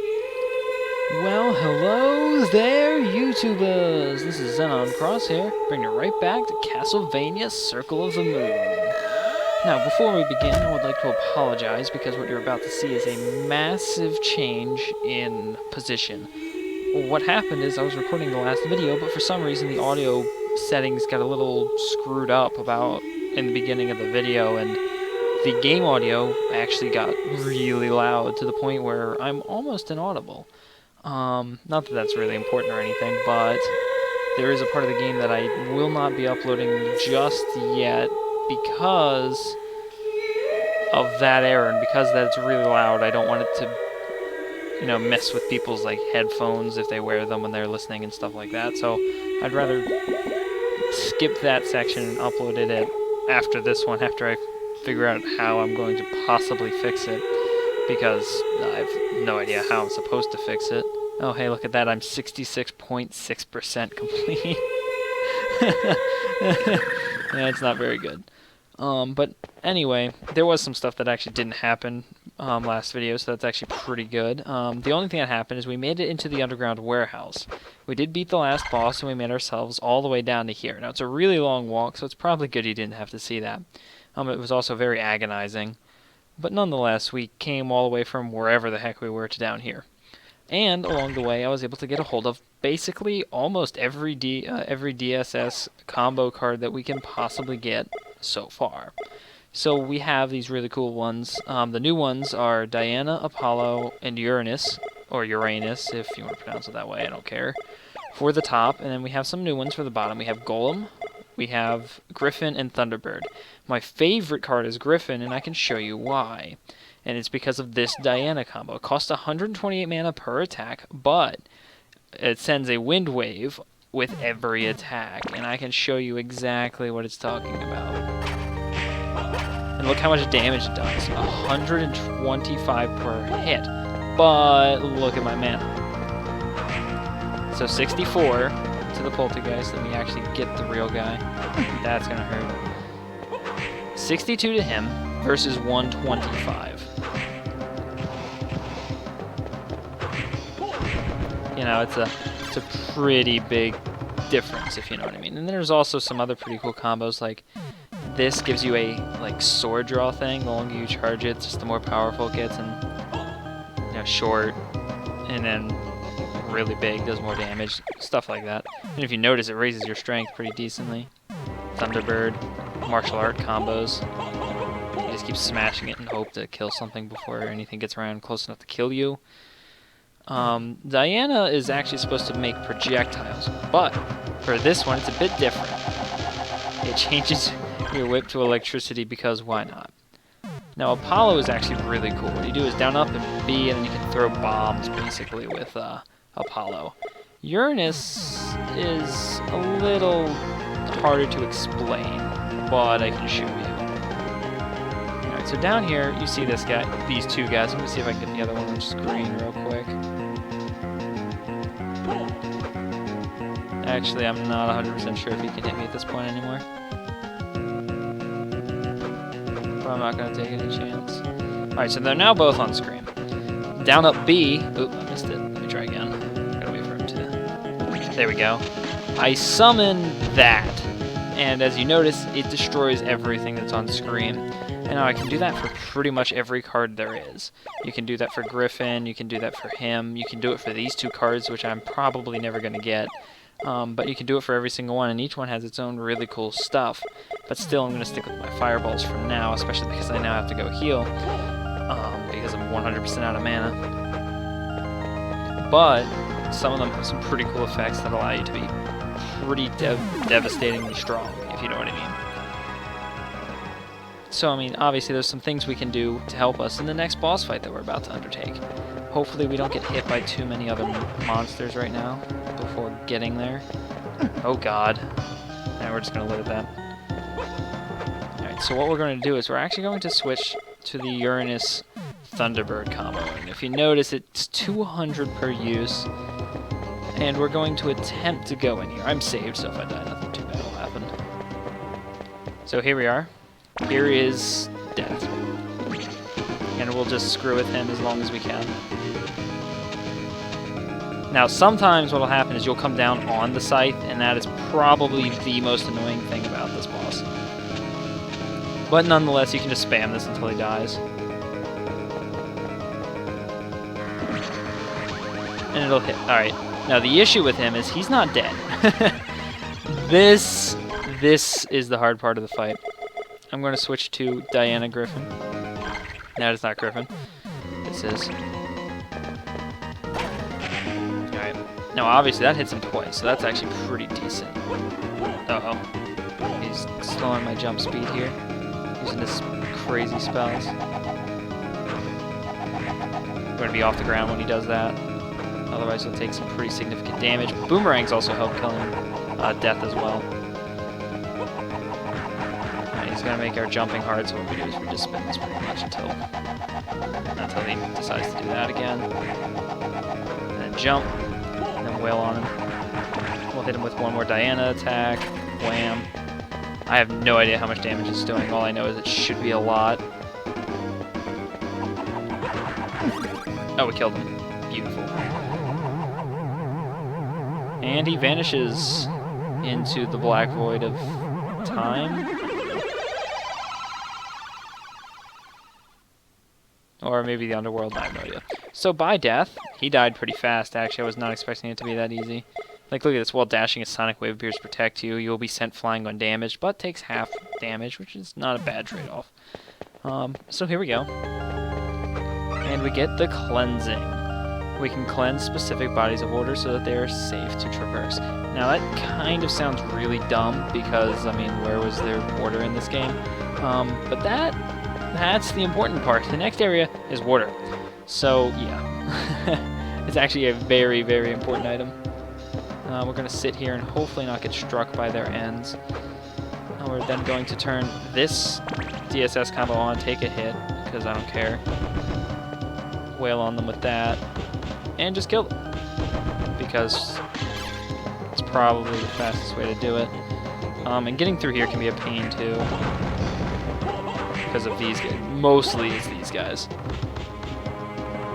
Well, hello there, YouTubers! This is Xenon Cross here, bringing you right back to Castlevania Circle of the Moon. Now, before we begin, I would like to apologize because what you're about to see is a massive change in position. What happened is I was recording the last video, but for some reason the audio settings got a little screwed up about in the beginning of the video, and the game audio actually got really loud to the point where I'm almost inaudible. Not that that's really important or anything, but there is a part of the game that I will not be uploading just yet because of that error, and because that's really loud, I don't want it to, mess with people's, headphones if they wear them when they're listening and stuff like that, so I'd rather skip that section and upload it after this one, after I figure out how I'm going to possibly fix it, because I have no idea how I'm supposed to fix it. Oh, hey, look at that. I'm 66.6% complete. Yeah, it's not very good. But anyway, there was some stuff that actually didn't happen last video, so that's actually pretty good. The only thing that happened is we made it into the underground warehouse. We did beat the last boss, and we made ourselves all the way down to here. Now, it's a really long walk, so it's probably good you didn't have to see that. It was also very agonizing. But nonetheless, we came all the way from wherever the heck we were to down here. And along the way, I was able to get a hold of basically almost every DSS combo card that we can possibly get so far. So we have these really cool ones. The new ones are Diana, Apollo, and Uranus, or Uranus, if you want to pronounce it that way, I don't care, for the top. And then we have some new ones for the bottom. We have Golem, we have Griffin, and Thunderbird. My favorite card is Griffin, and I can show you why. And it's because of this Diana combo. It costs 128 mana per attack, but it sends a wind wave with every attack. And I can show you exactly what it's talking about. And look how much damage it does. 125 per hit. But look at my mana. So 64 to the Poltergeist. Let me actually get the real guy. That's going to hurt. 62 to him versus 125. It's a pretty big difference, if you know what I mean. And there's also some other pretty cool combos, like this gives you a sword draw thing. The longer you charge it, just the more powerful it gets, and short, and then really big, does more damage, stuff like that. And if you notice, it raises your strength pretty decently. Thunderbird, martial art combos. You just keep smashing it and hope to kill something before anything gets around close enough to kill you. Diana is actually supposed to make projectiles, but for this one, it's a bit different. It changes your whip to electricity because why not? Now, Apollo is actually really cool. What you do is down, up, and B, and then you can throw bombs, basically, with Apollo. Uranus is a little harder to explain, but I can show you. Alright, so down here, you see this guy, these two guys. Let me see if I can get the other one on screen real quick. Actually, I'm not 100% sure if he can hit me at this point anymore. But I'm not going to take any chance. Alright, so they're now both on screen. Down, up, B. Oop, I missed it. Let me try again. Gotta wait for him to... There we go. I summon that. And as you notice, it destroys everything that's on screen. And now I can do that for pretty much every card there is. You can do that for Griffin, you can do that for him, you can do it for these two cards, which I'm probably never going to get. But you can do it for every single one, and each one has its own really cool stuff. But still, I'm going to stick with my fireballs for now, especially because I now have to go heal, because I'm 100% out of mana. But some of them have some pretty cool effects that allow you to be pretty devastatingly strong, if you know what I mean. So, obviously there's some things we can do to help us in the next boss fight that we're about to undertake. Hopefully we don't get hit by too many other monsters right now before getting there. Oh god. Now we're just going to live at that. Alright, so what we're going to do is we're actually going to switch to the Uranus Thunderbird combo. And if you notice, it's 200 per use. And we're going to attempt to go in here. I'm saved, so if I die, nothing too bad will happen. So here we are. Here is death. And we'll just screw with him as long as we can. Now, sometimes what will happen is you'll come down on the scythe, and that is probably the most annoying thing about this boss. But nonetheless, you can just spam this until he dies. And it'll hit. Alright. Now, the issue with him is he's not dead. This is the hard part of the fight. I'm going to switch to Diana Griffin. No, it's not Griffin. This is. Alright. Now, obviously, that hits him twice, so that's actually pretty decent. Uh-oh. He's slowing my jump speed here, using his crazy spells. I'm going to be off the ground when he does that. Otherwise, he'll take some pretty significant damage. Boomerangs also help kill him death as well. And he's going to make our jumping hard, so what we do is we just spin this pretty much until he decides to do that again. And then jump, and then wail on him. We'll hit him with one more Diana attack. Wham. I have no idea how much damage it's doing. All I know is it should be a lot. Oh, we killed him. Beautiful. And he vanishes into the black void of time. Or maybe the underworld, I have no idea. So by death, he died pretty fast, actually. I was not expecting it to be that easy. Like, look at this. While dashing, a sonic wave appears to protect you. You will be sent flying when damaged, but takes half damage, which is not a bad trade-off. So here we go. And we get the cleansing. We can cleanse specific bodies of order so that they are safe to traverse. Now that kind of sounds really dumb because, I mean, where was there order in this game? But that's the important part. The next area is water. So, yeah. It's actually a very, very important item. We're going to sit here and hopefully not get struck by their ends. We're then going to turn this DSS combo on, take a hit, because I don't care. Wail on them with that. And just kill them, because it's probably the fastest way to do it. And getting through here can be a pain too, because of these guys. Mostly it's these guys.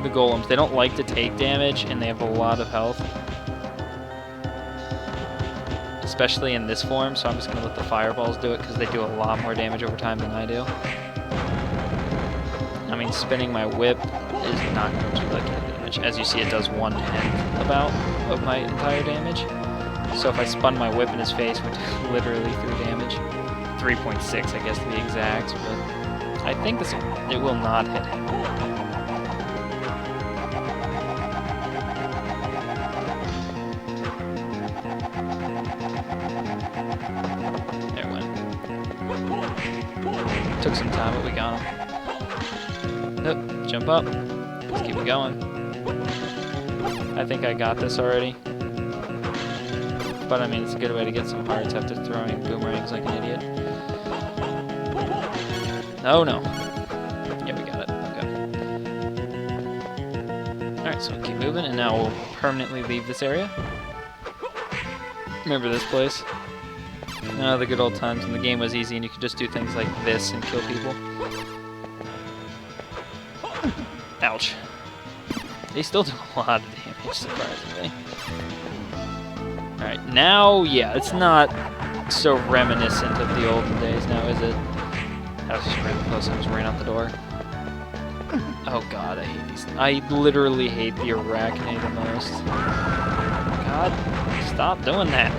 The golems, they don't like to take damage, and they have a lot of health. Especially in this form, so I'm just going to let the fireballs do it, because they do a lot more damage over time than I do. I mean, spinning my whip is not going to do like any damage. As you see, it does 1/10 about of my entire damage. So if I spun my whip in his face, it would do literally 3 damage. 3.6, I guess, to be exact, but I think it will not hit him. There it went. Took some time, but we got him. Nope, jump up. Let's keep it going. I think I got this already. But I mean, it's a good way to get some hearts after throwing boomerangs like an idiot. Oh no. Yeah, we got it. Okay. Alright, so we'll keep moving, and now we'll permanently leave this area. Remember this place? The good old times when the game was easy and you could just do things like this and kill people. Ouch. They still do a lot of damage, surprisingly. Alright, now, yeah, it's not so reminiscent of the olden days now, is it? That was just really close, I just ran out the door. Oh god, I hate these. I literally hate the Arachne the most. God, stop doing that.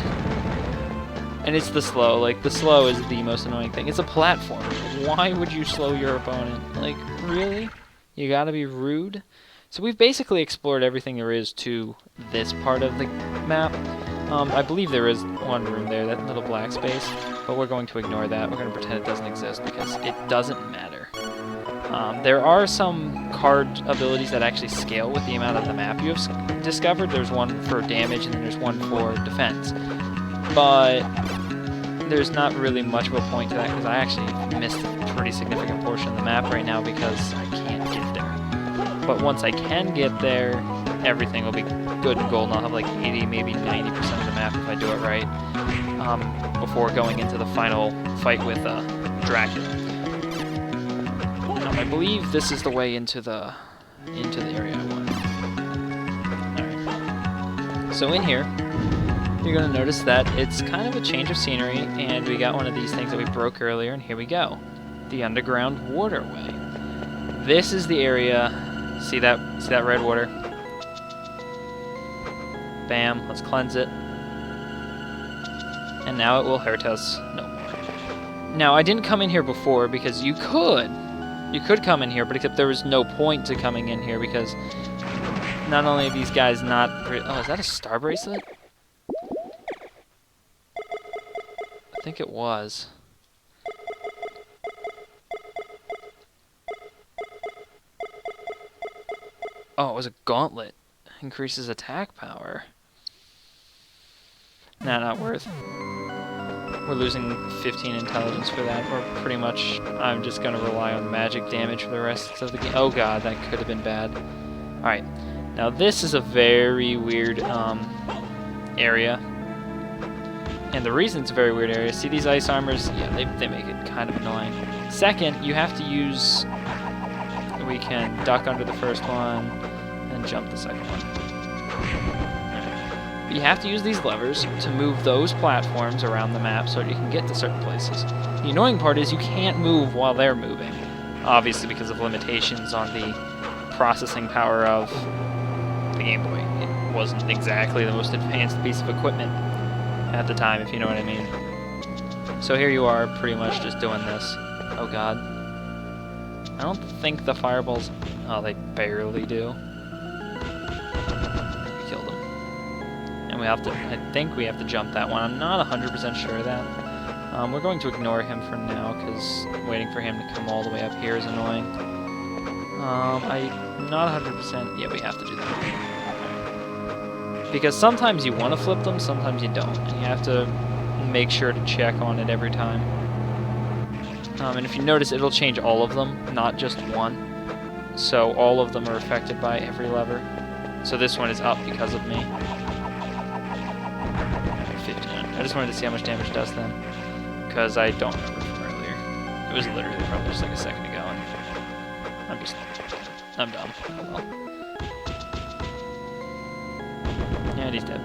And it's the slow, like, the slow is the most annoying thing. It's a platform. Why would you slow your opponent? Like, really? You gotta be rude? So we've basically explored everything there is to this part of the map. I believe there is one room there, that little black space, but we're going to ignore that. We're going to pretend it doesn't exist because it doesn't matter. There are some card abilities that actually scale with the amount of the map you have discovered. There's one for damage and then there's one for defense. But there's not really much of a point to that because I actually missed a pretty significant portion of the map right now because I can't get there. But once I can get there, everything will be good and golden. I'll have like 80, maybe 90% of the map if I do it right, before going into the final fight with Dracula. I believe this is the way into the area I want. Alright. So in here, you're going to notice that it's kind of a change of scenery, and we got one of these things that we broke earlier, and here we go. The underground waterway. This is the area. See that red water? Bam, let's cleanse it. And now it will hurt us no more. Now, I didn't come in here before because you could come in here, but except there was no point to coming in here because not only are these guys not... Oh, is that a star bracelet? I think it was. Oh, it was a gauntlet. Increases attack power. Nah, not worth. We're losing 15 intelligence for that. We're pretty much... I'm just going to rely on magic damage for the rest of the game. Oh god, that could have been bad. Alright. Now this is a very weird area. And the reason it's a very weird area, see these ice armors? Yeah, they make it kind of annoying. Second, you have to use... We can duck under the first one and jump the second one. Right. You have to use these levers to move those platforms around the map so that you can get to certain places. The annoying part is you can't move while they're moving. Obviously because of limitations on the processing power of the Game Boy. It wasn't exactly the most advanced piece of equipment at the time, if you know what I mean. So here you are, pretty much just doing this. Oh god. I don't think the fireballs... Oh, they barely do. We killed him. And we have to... I think we have to jump that one. I'm not 100% sure of that. We're going to ignore him for now, because waiting for him to come all the way up here is annoying. I'm not 100%... Yeah, we have to do that. Because sometimes you want to flip them, sometimes you don't. And you have to make sure to check on it every time. And if you notice, it'll change all of them, not just one. So all of them are affected by every lever. So this one is up because of me. 59. I just wanted to see how much damage it does then. Because I don't remember from earlier. It was literally probably just like a second ago. And I'm dumb. Oh well. And he's dead.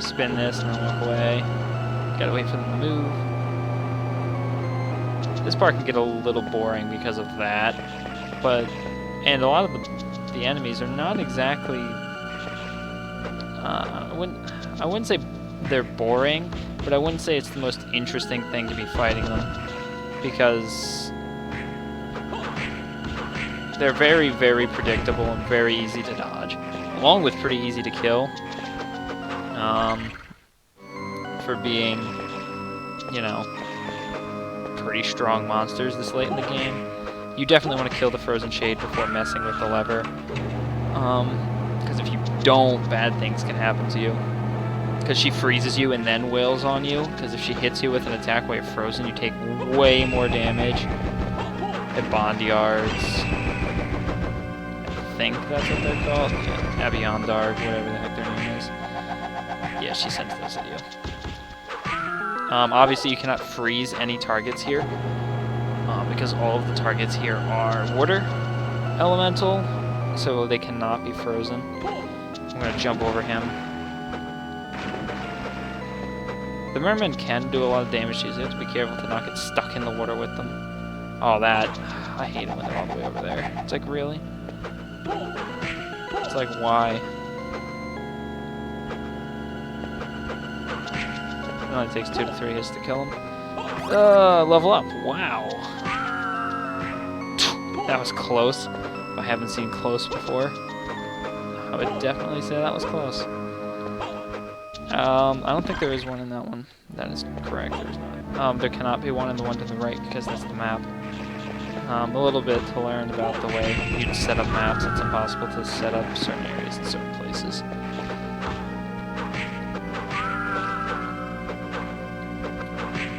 Spin this and then walk away. Gotta wait for them to move. This part can get a little boring because of that, and a lot of the enemies are not exactly. I wouldn't say they're boring, but I wouldn't say it's the most interesting thing to be fighting them because they're very, very predictable and very easy to dodge, along with pretty easy to kill. For being, you know, pretty strong monsters this late in the game. You definitely want to kill the Frozen Shade before messing with the lever. Because if you don't, bad things can happen to you. Because she freezes you and then wails on you. Because if she hits you with an attack while you're frozen, you take way more damage. At Bondyards. I think that's what they're called. Yeah, Abiondard, whatever the heck their name is. Yeah, she sends those at you. Obviously, you cannot freeze any targets here, because all of the targets here are water elemental, so they cannot be frozen. I'm going to jump over him. The mermen can do a lot of damage to you, so you have to be careful to not get stuck in the water with them. Oh, that... I hate it when they're all the way over there. It's like, really? It's like, why? It only takes 2 to 3 hits to kill him. Level up. Wow. That was close. If I haven't seen close before, I would definitely say that was close. I don't think there is one in that one. That is correct. There's not. There cannot be one in the one to the right because that's the map. A little bit to learn about the way you'd set up maps. It's impossible to set up certain areas in certain places.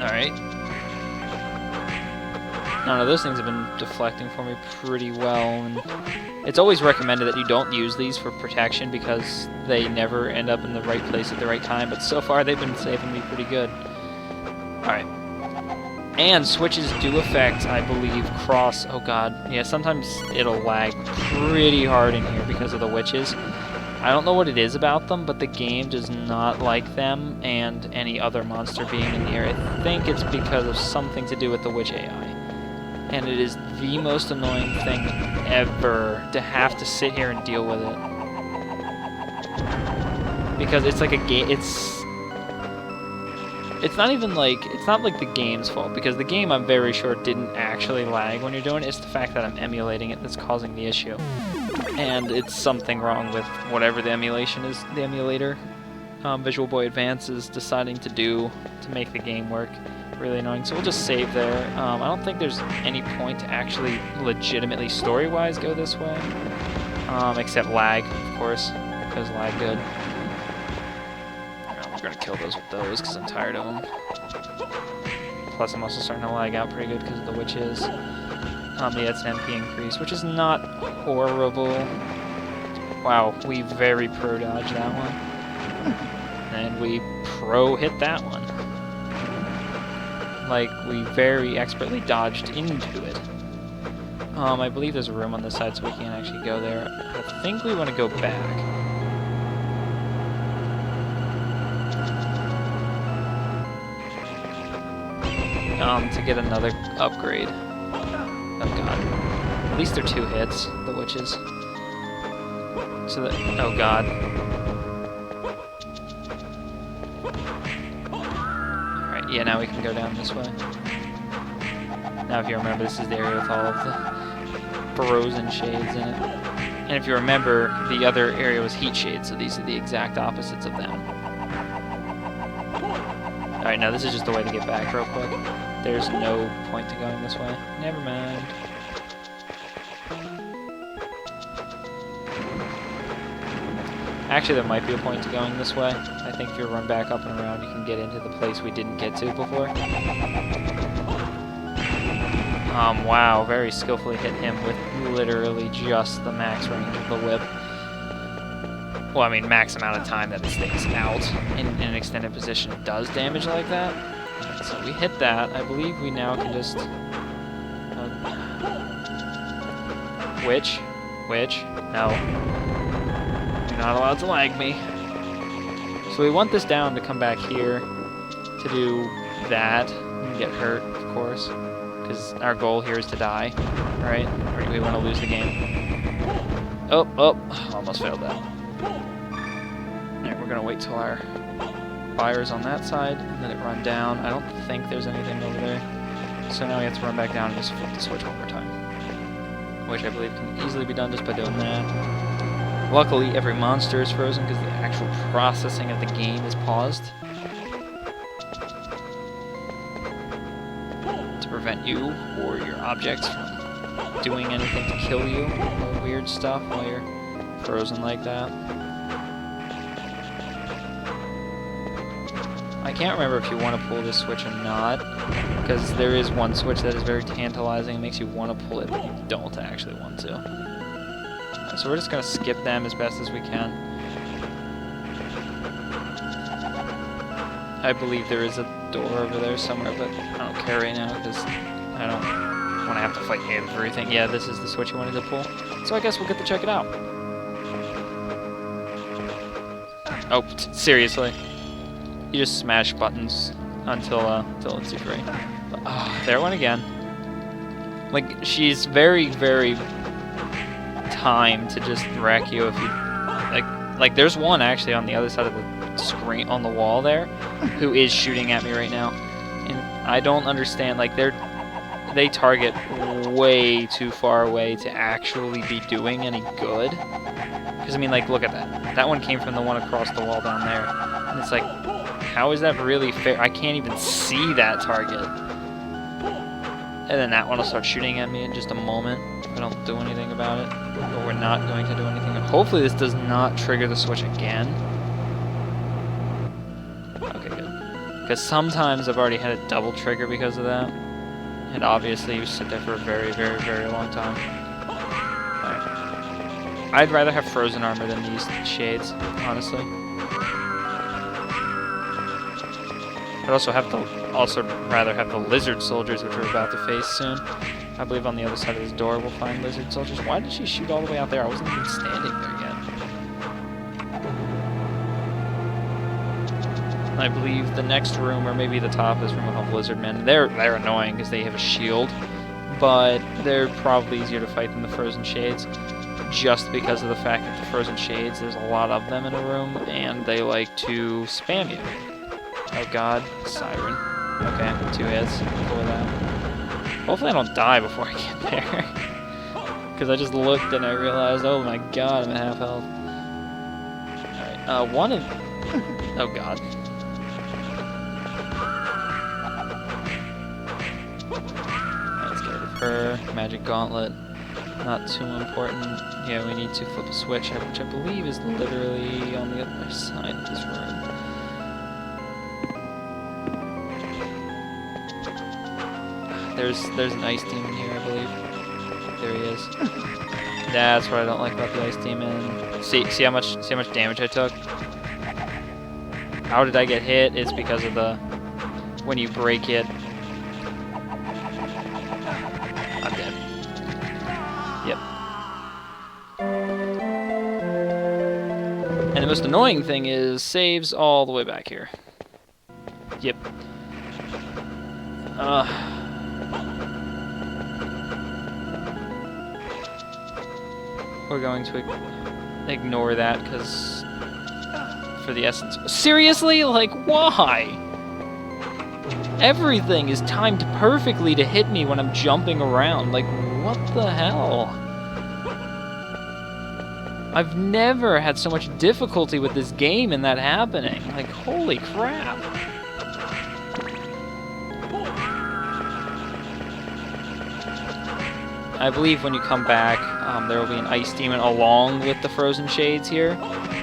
Alright. No, those things have been deflecting for me pretty well, and it's always recommended that you don't use these for protection because they never end up in the right place at the right time, but so far they've been saving me pretty good. Alright. And switches do affect, I believe, cross... Oh god. Yeah, sometimes it'll lag pretty hard in here because of the witches. I don't know what it is about them, but the game does not like them and any other monster being in the area. I think it's because of something to do with the witch AI. And it is the most annoying thing ever to have to sit here and deal with it. Because it's like a game, it's not even like, it's not like the game's fault, because the game, I'm very sure, didn't actually lag when you're doing it. It's the fact that I'm emulating it that's causing the issue. And it's something wrong with whatever the emulation is, the emulator, Visual Boy Advance is deciding to do to make the game work. Really annoying. So we'll just save there. I don't think there's any point to actually legitimately story-wise go this way. Except lag, of course, because lag good. We're gonna kill those with those because I'm tired of them. Plus I'm also starting to lag out pretty good because of the witches. Yeah, it's an MP increase, which is not horrible. Wow, we very pro-dodged that one. And we pro-hit that one. Like, we very expertly dodged into it. I believe there's a room on this side, so we can't actually go there. I think we want to go back. To get another upgrade. Oh god. At least they're 2 hits, the witches. So that, oh god. Alright, yeah, now we can go down this way. Now if you remember, this is the area with all of the frozen shades in it. And if you remember, the other area was heat shades, so these are the exact opposites of them. Alright, now this is just the way to get back real quick. There's no point to going this way. Never mind. Actually, there might be a point to going this way. I think if you run back up and around, you can get into the place we didn't get to before. Wow, very skillfully hit him with literally just the max range of the whip. Well, I mean, max amount of time that it stays out in an extended position. It does damage like that. So we hit that. I believe we now can just... Witch? No. You're not allowed to lag me. So we want this down to come back here to do that and get hurt, of course. Because our goal here is to die, right? Or do we want to lose the game? Oh, almost failed that. Alright, we're going to wait till our fire's on that side and let it run down. I don't think there's anything over there. So now we have to run back down and just flip the switch one more time. Which I believe can easily be done just by doing that. Luckily, every monster is frozen because the actual processing of the game is paused. To prevent you or your objects from doing anything to kill you or weird stuff while you're frozen like that. I can't remember if you want to pull this switch or not, because there is one switch that is very tantalizing and makes you want to pull it, but you don't actually want to. So we're just going to skip them as best as we can. I believe there is a door over there somewhere, but I don't care right now because I don't want to have to fight everything. Yeah, this is the switch you wanted to pull. So I guess we'll get to check it out. Oh, seriously. You just smash buttons until it's free. But, there it went again. Like, she's very, very timed to just wreck you if you... Like, there's one actually on the other side of the screen, on the wall there, who is shooting at me right now. And I don't understand, like, they target way too far away to actually be doing any good. Because, I mean, like, look at that. That one came from the one across the wall down there. And it's like... How is that really fair? I can't even see that target. And then that one will start shooting at me in just a moment if I don't do anything about it. But we're not going to do anything. Hopefully this does not trigger the switch again. Okay, good. Because sometimes I've already had a double trigger because of that. And obviously you sit there for a very, very, very long time. Alright. I'd rather have frozen armor than these shades, honestly. I'd also rather have the lizard soldiers, which we're about to face soon. I believe on the other side of this door we'll find lizard soldiers. Why did she shoot all the way out there? I wasn't even standing there yet. I believe the next room, or maybe the top, is room with all Lizardmen. They're annoying because they have a shield, but they're probably easier to fight than the Frozen Shades, just because of the fact that the Frozen Shades, there's a lot of them in a room, and they like to spam you. Oh god, Siren. Okay, 2 hits. Cool with that. Hopefully I don't die before I get there. Because I just looked and I realized, oh my god, I'm at half health. Alright, one of... Oh god. Let's get rid of her. Magic Gauntlet. Not too important. Yeah, we need to flip a switch, which I believe is literally on the other side of this room. There's an ice demon here, I believe. There he is. That's what I don't like about the ice demon. See how much damage I took? How did I get hit? It's because of the when you break it. I'm dead. Yep. And the most annoying thing is saves all the way back here. Yep. We're going to ignore that because for the essence. Seriously? Like, why? Everything is timed perfectly to hit me when I'm jumping around. Like, what the hell? I've never had so much difficulty with this game and that happening. Like, holy crap. I believe when you come back, there will be an ice demon along with the Frozen Shades here.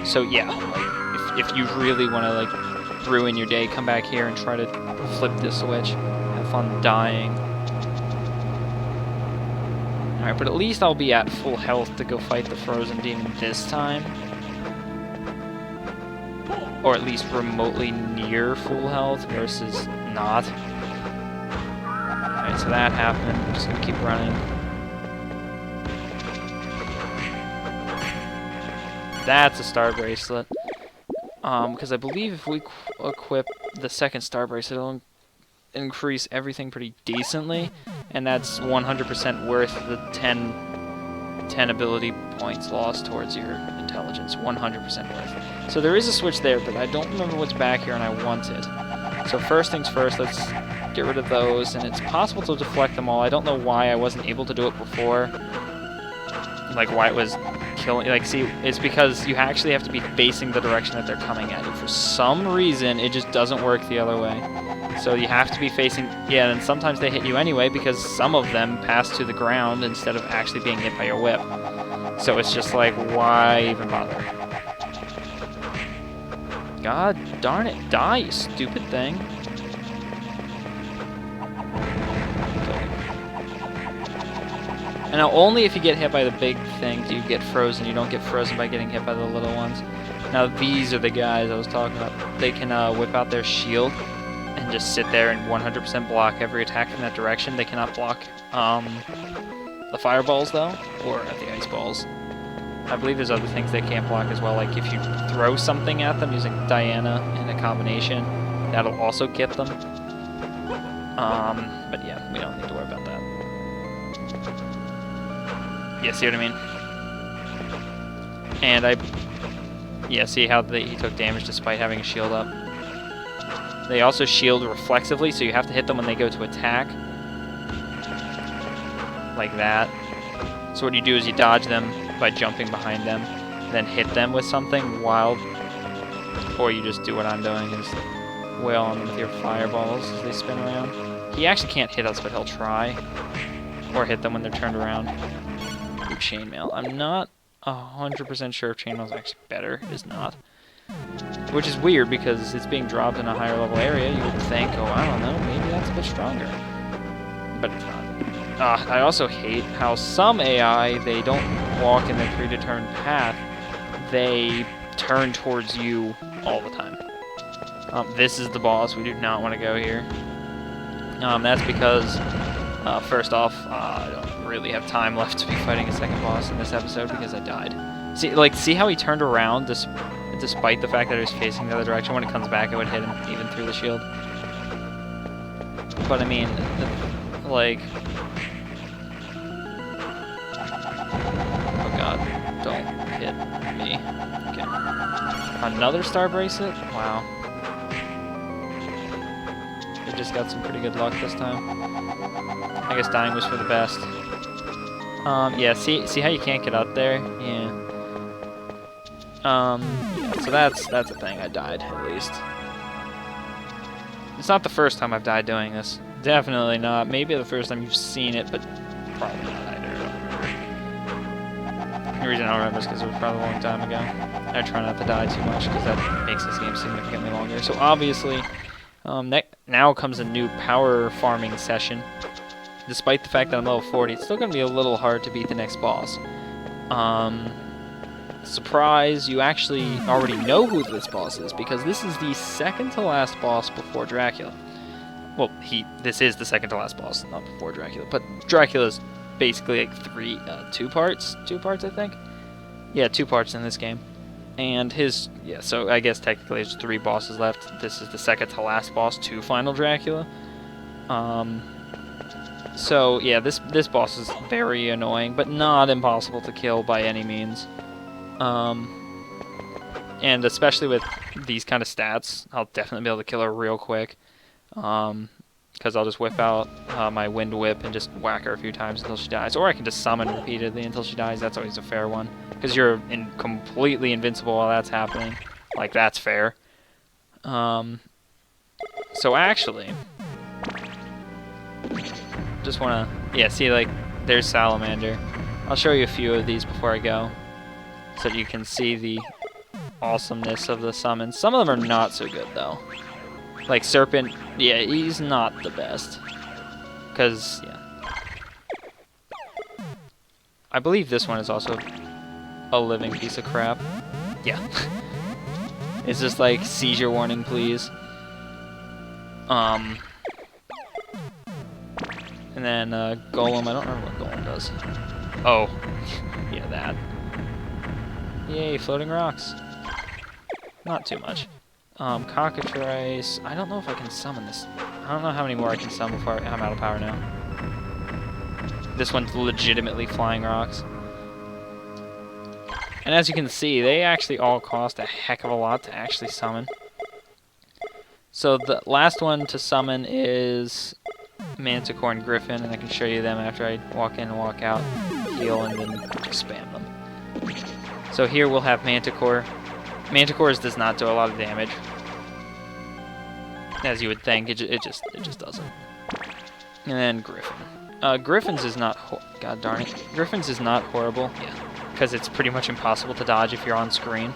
So yeah, like, if you really want to like ruin your day, come back here and try to flip this switch. Have fun dying. Alright, but at least I'll be at full health to go fight the Frozen Demon this time. Or at least remotely near full health versus not. Alright, so that happened. I'm just gonna keep running. That's a star bracelet. Because I believe if we equip the second star bracelet, it'll increase everything pretty decently, and that's 100% worth the 10 ability points lost towards your intelligence. 100% worth. So there is a switch there, but I don't remember what's back here, and I want it. So first things first, let's get rid of those, and it's possible to deflect them all. I don't know why I wasn't able to do it before. Like, why it was killing... Like, see, it's because you actually have to be facing the direction that they're coming at you. For some reason, it just doesn't work the other way. So you have to be facing... Yeah, and sometimes they hit you anyway, because some of them pass to the ground instead of actually being hit by your whip. So it's just like, why even bother? God darn it. Die, you stupid thing. And now only if you get hit by the big thing do you get frozen. You don't get frozen by getting hit by the little ones. Now these are the guys I was talking about. They can whip out their shield and just sit there and 100% block every attack from that direction. They cannot block the fireballs though, or the ice balls. I believe there's other things they can't block as well, like if you throw something at them using Diana in a combination, that'll also get them. But yeah, we don't need to worry about that. Yeah, see what I mean? And yeah, see how he took damage despite having a shield up? They also shield reflexively, so you have to hit them when they go to attack. Like that. So what you do is you dodge them by jumping behind them, then hit them with something while... Or you just do what I'm doing, is wail on them with your fireballs as they spin around. He actually can't hit us, but he'll try. Or hit them when they're turned around. Chainmail. I'm not 100% sure if chainmail is actually better. It is not. Which is weird because it's being dropped in a higher level area. You would think, oh, I don't know, maybe that's a bit stronger. But it's not. I also hate how some AI, they don't walk in their predetermined path. They turn towards you all the time. This is the boss. We do not want to go here. That's because, first off, I don't really have time left to be fighting a second boss in this episode because I died. See how he turned around despite the fact that he was facing the other direction. When it comes back, it would hit him even through the shield. But I mean, like, oh god, don't hit me. Okay, another star bracelet. Wow, we just got some pretty good luck this time. I guess dying was for the best. Yeah, see how you can't get up there? Yeah. Yeah, so that's a thing. I died, at least. It's not the first time I've died doing this. Definitely not. Maybe the first time you've seen it, but probably not. I don't remember. The reason I don't remember is because it was probably a long time ago. I try not to die too much because that makes this game significantly longer. So obviously, now comes a new power farming session. Despite the fact that I'm level 40, it's still going to be a little hard to beat the next boss. Surprise, you actually already know who this boss is, because this is the second to last boss before Dracula. Well, this is the second to last boss, not before Dracula, but Dracula's basically like two parts, I think? Yeah, 2 parts in this game. And so I guess technically there's 3 bosses left. This is the second to last boss to Final Dracula. So yeah, this boss is very annoying, but not impossible to kill by any means. And especially with these kind of stats, I'll definitely be able to kill her real quick. Because I'll just whip out my Wind Whip and just whack her a few times until she dies. Or I can just summon repeatedly until she dies. That's always a fair one. Because you're completely invincible while that's happening. Like, that's fair. So actually, just want to... Yeah, see, like, there's Salamander. I'll show you a few of these before I go, so that you can see the awesomeness of the summons. Some of them are not so good, though. Like Serpent, yeah, he's not the best. Because, yeah. I believe this one is also a living piece of crap. Yeah. It's just like, seizure warning, please. And then Golem, I don't remember what Golem does. Oh, yeah, that. Yay, floating rocks. Not too much. Cockatrice, I don't know if I can summon this. I don't know how many more I can summon before I'm out of power now. This one's legitimately flying rocks. And as you can see, they actually all cost a heck of a lot to actually summon. So the last one to summon is Manticore and Griffin, and I can show you them after I walk in and walk out, heal, and then just spam them. So here we'll have Manticore. Manticore's does not do a lot of damage, as you would think. It just doesn't. And then Griffin. Griffin's is not God darn it. Griffin's is not horrible. Yeah, because it's pretty much impossible to dodge if you're on screen.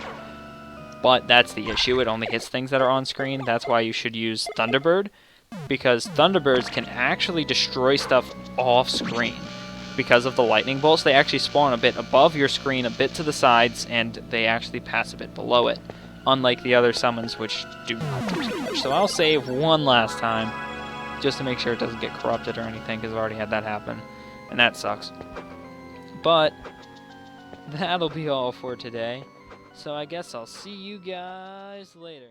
But that's the issue. It only hits things that are on screen. That's why you should use Thunderbird, because Thunderbirds can actually destroy stuff off screen. Because of the lightning bolts, they actually spawn a bit above your screen, a bit to the sides, and they actually pass a bit below it. Unlike the other summons, which do not do too much. So I'll save one last time, just to make sure it doesn't get corrupted or anything, because I've already had that happen. And that sucks. But that'll be all for today. So I guess I'll see you guys later.